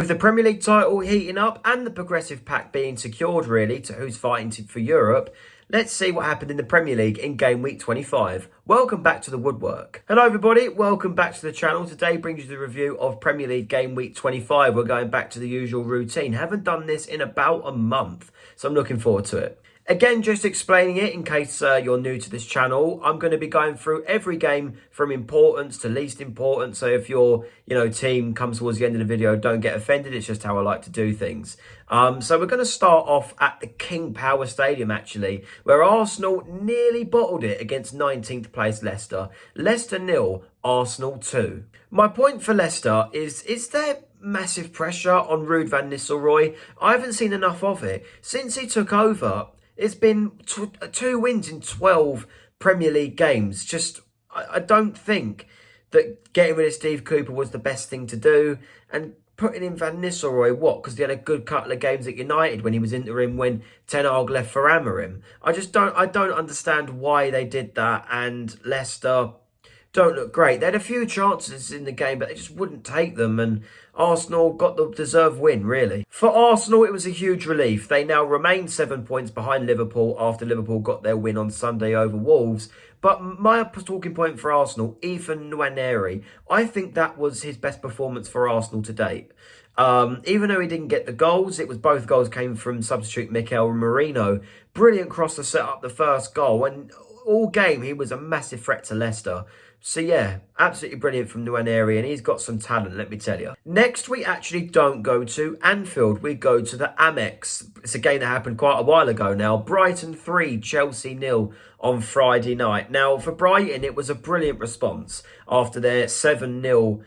With the Premier League title heating up and the progressive pack being secured really to who's fighting for Europe, let's see what happened in the Premier League in game week 25. Welcome back to the woodwork. Hello everybody, welcome back to the channel. Today brings you the review of Premier League game week 25. We're going back to the usual routine. Haven't done this in about a month, so I'm looking forward to it. Again, just explaining it in case you're new to this channel, I'm going to be going through every game from importance to least important. So if your team comes towards the end of the video, don't get offended. It's just how I like to do things. So we're going to start off at the King Power Stadium, actually, where Arsenal nearly bottled it against 19th place Leicester. Leicester 0, Arsenal 2. My point for Leicester is there massive pressure on Ruud van Nistelrooy? I haven't seen enough of it. Since he took over, it's been 2 wins in 12 Premier League games. I don't think that getting rid of Steve Cooper was the best thing to do. And putting in Van Nistelrooy, what? Because he had a good couple of games at United when he was interim when Ten Hag left for Amorim. I don't understand why they did that. And Leicester don't look great. They had a few chances in the game, but they just wouldn't take them. And Arsenal got the deserved win, really. For Arsenal, it was a huge relief. They now remain 7 points behind Liverpool after Liverpool got their win on Sunday over Wolves. But my talking point for Arsenal, Ethan Nwaneri, I think that was his best performance for Arsenal to date. Even though he didn't get the goals, both goals came from substitute Mikel Merino. Brilliant cross to set up the first goal. And all game, he was a massive threat to Leicester. So yeah, absolutely brilliant from Nwaneri, and he's got some talent, let me tell you. Next, we actually don't go to Anfield. We go to the Amex. It's a game that happened quite a while ago now. Brighton 3, Chelsea 0 on Friday night. Now, for Brighton, it was a brilliant response after their 7-0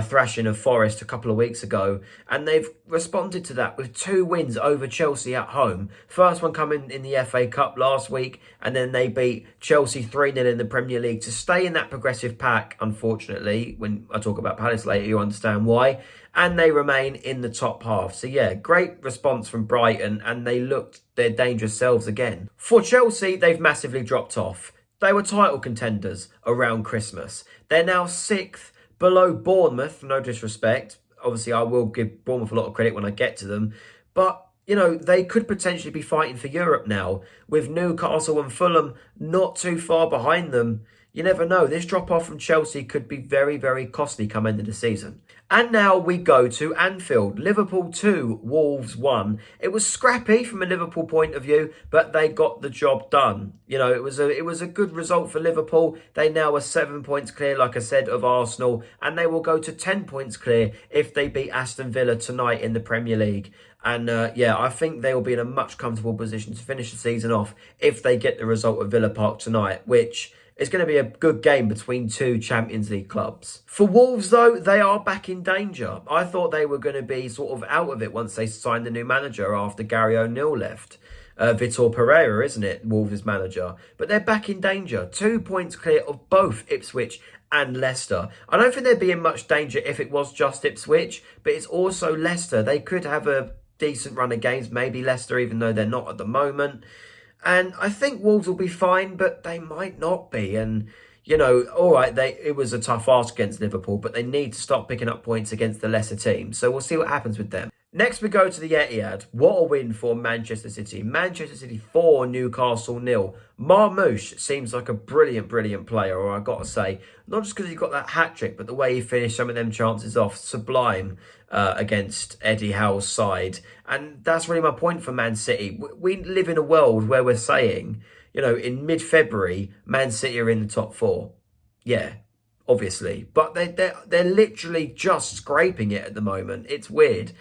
thrashing of Forest a couple of weeks ago, and they've responded to that with 2 wins over Chelsea at home. First one coming in the FA Cup last week, and then they beat Chelsea 3-0 in the Premier League to stay in that progressive pack. Unfortunately, when I talk about Palace later, you understand why, and they remain in the top half. So yeah, great response from Brighton, and they looked their dangerous selves again. For Chelsea, they've massively dropped off. They were title contenders around Christmas. They're now 6th, below Bournemouth, no disrespect. Obviously, I will give Bournemouth a lot of credit when I get to them. But, they could potentially be fighting for Europe now. With Newcastle and Fulham not too far behind them. You never know. This drop-off from Chelsea could be very, very costly come end of the season. And now we go to Anfield. Liverpool 2, Wolves 1. It was scrappy from a Liverpool point of view, but they got the job done. It was a good result for Liverpool. They now are 7 points clear, like I said, of Arsenal, and they will go to 10 points clear if they beat Aston Villa tonight in the Premier League. And yeah, I think they will be in a much comfortable position to finish the season off if they get the result at Villa Park tonight, which it's going to be a good game between 2 Champions League clubs. For Wolves, though, they are back in danger. I thought they were going to be sort of out of it once they signed the new manager after Gary O'Neill left. Vitor Pereira, isn't it, Wolves' manager? But they're back in danger. 2 points clear of both Ipswich and Leicester. I don't think they'd be in much danger if it was just Ipswich, but it's also Leicester. They could have a decent run of games, maybe Leicester, even though they're not at the moment. And I think Wolves will be fine, but they might not be. And, all right, it was a tough ask against Liverpool, but they need to start picking up points against the lesser teams. So we'll see what happens with them. Next, we go to the Etihad. What a win for Manchester City. Manchester City 4, Newcastle 0. Marmoush seems like a brilliant, brilliant player, or I've got to say. Not just because he got that hat-trick, but the way he finished some of them chances off. Sublime against Eddie Howe's side. And that's really my point for Man City. We live in a world where we're saying, in mid-February, Man City are in the top 4. Yeah, obviously. But they're literally just scraping it at the moment. It's weird.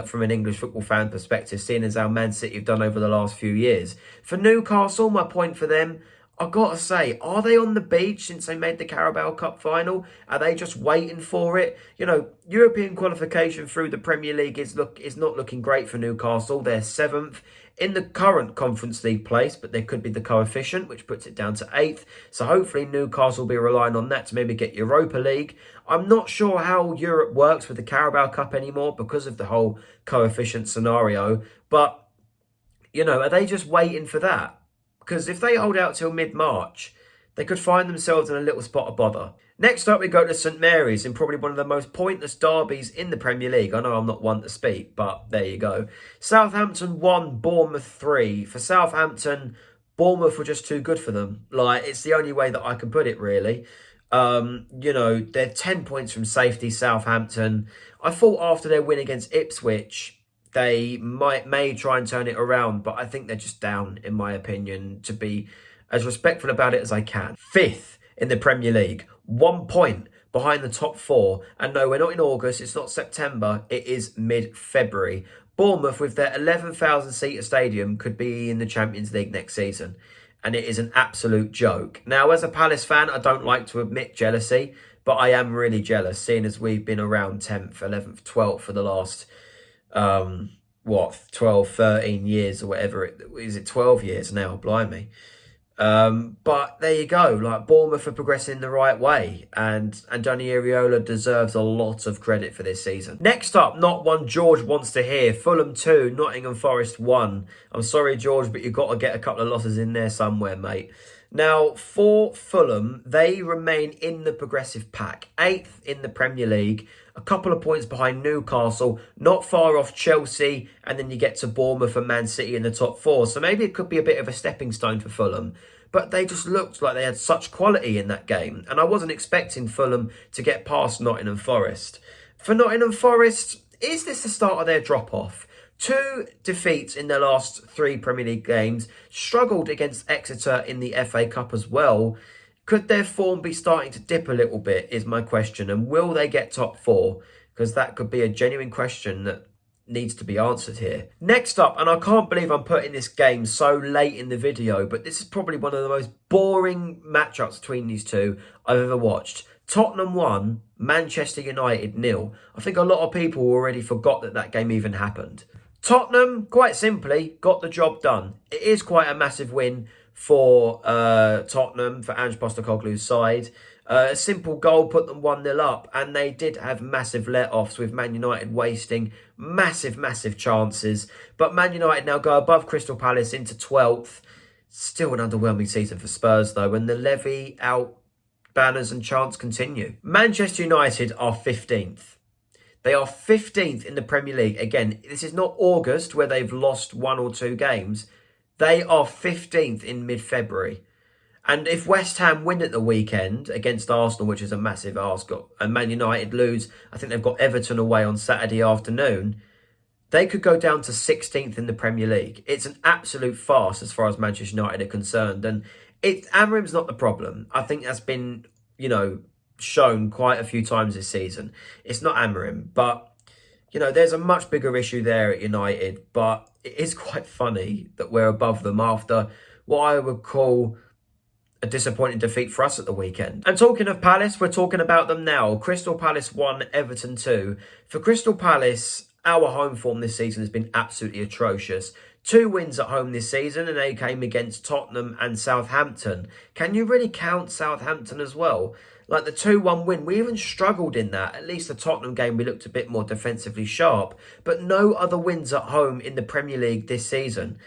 From an English football fan perspective, seeing as how Man City have done over the last few years. For Newcastle, my point for them, I've got to say, are they on the beach since they made the Carabao Cup final? Are they just waiting for it? European qualification through the Premier League is not looking great for Newcastle. They're 7th in the current Conference League place, but there could be the coefficient, which puts it down to 8th. So hopefully Newcastle will be relying on that to maybe get Europa League. I'm not sure how Europe works with the Carabao Cup anymore because of the whole coefficient scenario. But, are they just waiting for that? Because if they hold out till mid-March, they could find themselves in a little spot of bother. Next up, we go to St Mary's in probably one of the most pointless derbies in the Premier League. I know I'm not one to speak, but there you go. Southampton 1, Bournemouth 3. For Southampton, Bournemouth were just too good for them. Like, it's the only way that I can put it, really. They're 10 points from safety, Southampton. I thought after their win against Ipswich, they may try and turn it around, but I think they're just down, in my opinion, to be as respectful about it as I can. Fifth in the Premier League, 1 point behind the top four. And no, we're not in August, it's not September, it is mid-February. Bournemouth, with their 11,000-seater stadium, could be in the Champions League next season. And it is an absolute joke. Now, as a Palace fan, I don't like to admit jealousy, but I am really jealous, seeing as we've been around 10th, 11th, 12th for the last, 12, 13 years or whatever. Is it 12 years now? Blimey. But there you go. Like, Bournemouth are progressing the right way, and Andoni Iraola deserves a lot of credit for this season. Next up, not one George wants to hear. Fulham 2, Nottingham Forest 1. I'm sorry, George, but you've got to get a couple of losses in there somewhere, mate. Now, for Fulham, they remain in the progressive pack, 8th in the Premier League, a couple of points behind Newcastle, not far off Chelsea, and then you get to Bournemouth and Man City in the top four. So maybe it could be a bit of a stepping stone for Fulham. But they just looked like they had such quality in that game, and I wasn't expecting Fulham to get past Nottingham Forest. For Nottingham Forest, is this the start of their drop-off? 2 defeats in their last 3 Premier League games, struggled against Exeter in the FA Cup as well. Could their form be starting to dip a little bit, is my question, and will they get top 4? Because that could be a genuine question that needs to be answered here. Next up, and I can't believe I'm putting this game so late in the video, but this is probably one of the most boring matchups between these two I've ever watched. Tottenham 1, Manchester United 0. I think a lot of people already forgot that game even happened. Tottenham, quite simply, got the job done. It is quite a massive win for Tottenham, for Ange Postecoglou's side. A simple goal put them 1-0 up, and they did have massive let-offs, with Man United wasting massive chances. But Man United now go above Crystal Palace into 12th. Still an underwhelming season for Spurs, though, and the Levy out banners and chants continue. Manchester United are 15th. They are 15th in the Premier League. Again, this is not August, where they've lost 1 or 2 games. They are 15th in mid-February. And if West Ham win at the weekend against Arsenal, which is a massive ask, and Man United lose, I think they've got Everton away on Saturday afternoon, they could go down to 16th in the Premier League. It's an absolute farce as far as Manchester United are concerned. And Amarim's not the problem. I think that's been, shown quite a few times this season. It's not Amarim, but, there's a much bigger issue there at United. But it is quite funny that we're above them after what I would call a disappointing defeat for us at the weekend. And talking of Palace, we're talking about them now. Crystal Palace 1, Everton 2. For Crystal Palace, our home form this season has been absolutely atrocious. 2 wins at home this season, and they came against Tottenham and Southampton. Can you really count Southampton as well? Like the 2-1 win, we even struggled in that. At least the Tottenham game, we looked a bit more defensively sharp. But no other wins at home in the Premier League this season.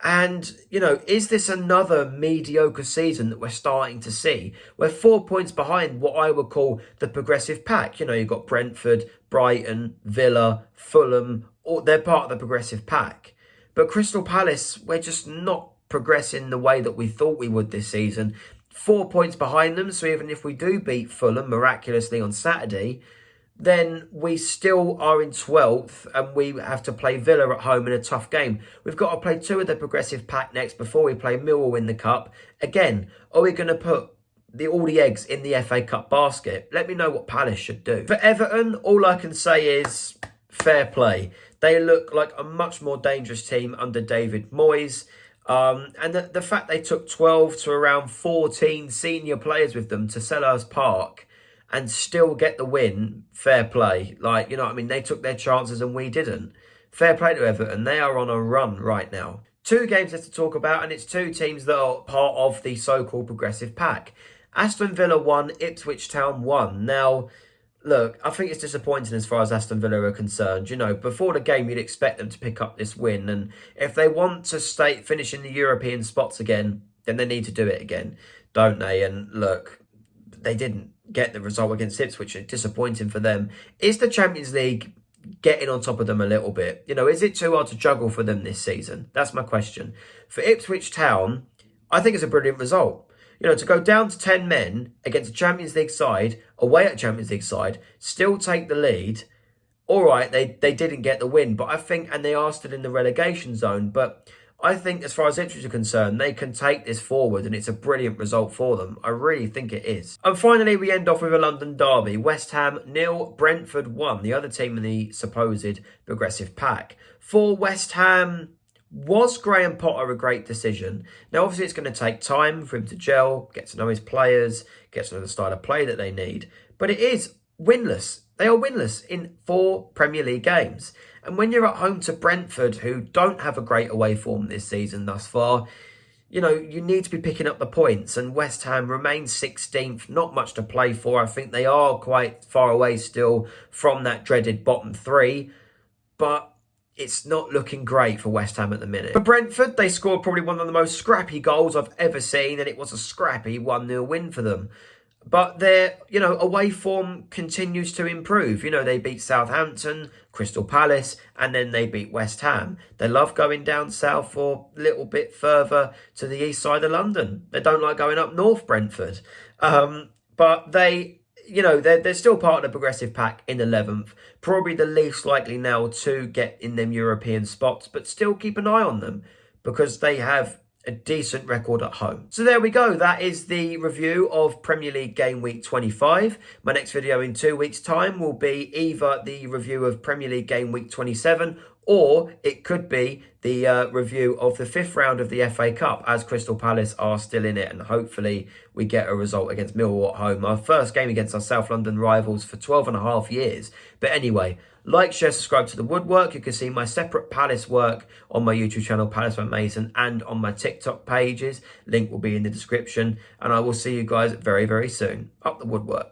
And, is this another mediocre season that we're starting to see? We're 4 points behind what I would call the progressive pack. You've got Brentford, Brighton, Villa, Fulham. They're part of the progressive pack. But Crystal Palace, we're just not progressing the way that we thought we would this season. 4 points behind them. So even if we do beat Fulham miraculously on Saturday, then we still are in 12th, and we have to play Villa at home in a tough game. We've got to play 2 of the progressive pack next before we play Millwall in the Cup. Again, are we going to put all the eggs in the FA Cup basket? Let me know what Palace should do. For Everton, all I can say is fair play. They look like a much more dangerous team under David Moyes. And the fact they took 12 to around 14 senior players with them to Selhurst Park and still get the win, fair play. They took their chances and we didn't. Fair play to Everton. They are on a run right now. 2 games left to talk about, and it's 2 teams that are part of the so-called progressive pack. Aston Villa 1, Ipswich Town 1. Now, look, I think it's disappointing as far as Aston Villa are concerned. Before the game, you'd expect them to pick up this win. And if they want to finish in the European spots again, then they need to do it again, don't they? And look, they didn't. get the result against Ipswich, which is disappointing for them. Is the Champions League getting on top of them a little bit? You know, is it too hard to juggle for them this season? That's my question. For Ipswich Town, I think it's a brilliant result. You know, to go down to 10 men against a Champions League side, away at a Champions League side, still take the lead. All right, they didn't get the win, but I think, and they are still in the relegation zone, but I think as far as Ipswich are concerned, they can take this forward and it's a brilliant result for them. I really think it is. And finally, we end off with a London derby. West Ham 0, Brentford 1, the other team in the supposed progressive pack. For West Ham, was Graham Potter a great decision? Now, obviously, it's going to take time for him to gel, get to know his players, get to know the style of play that they need. But it is winless. They are winless in 4 Premier League games. And when you're at home to Brentford, who don't have a great away form this season thus far, you know, you need to be picking up the points. And West Ham remains 16th, not much to play for. I think they are quite far away still from that dreaded bottom 3. But it's not looking great for West Ham at the minute. For Brentford, they scored probably one of the most scrappy goals I've ever seen, and it was a scrappy 1-0 win for them. But their, you know, away form continues to improve. You know, they beat Southampton, Crystal Palace, and then they beat West Ham. They love going down south or a little bit further to the east side of London. They don't like going up north, Brentford. But they, you know, they're still part of the progressive pack in 11th. Probably the least likely now to get in them European spots, but still keep an eye on them because they have a decent record at home. So there we go. That is the review of Premier League Game Week 25. My next video in 2 weeks' time will be either the review of Premier League Game Week 27 or it could be the review of the 5th round of the FA Cup as Crystal Palace are still in it, and hopefully we get a result against Millwall at home. Our first game against our South London rivals for 12.5 years. But anyway, like, share, subscribe to The Woodwork. You can see my separate Palace work on my YouTube channel, Palace by Mason, and on my TikTok pages. Link will be in the description. And I will see you guys very, very soon. Up the woodwork.